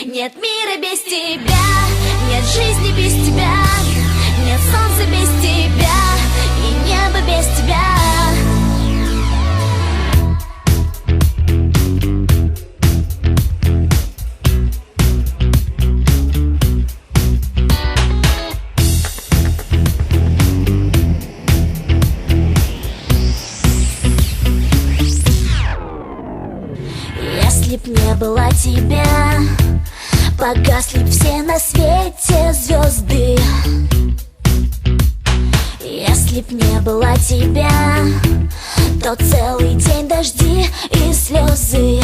Нет мира без тебя, нет жизни без тебя, нет солнца без тебя и неба без тебя. Если б не было тебя, погасли б все на свете звезды. Если б не было тебя, то целый день дожди и слезы.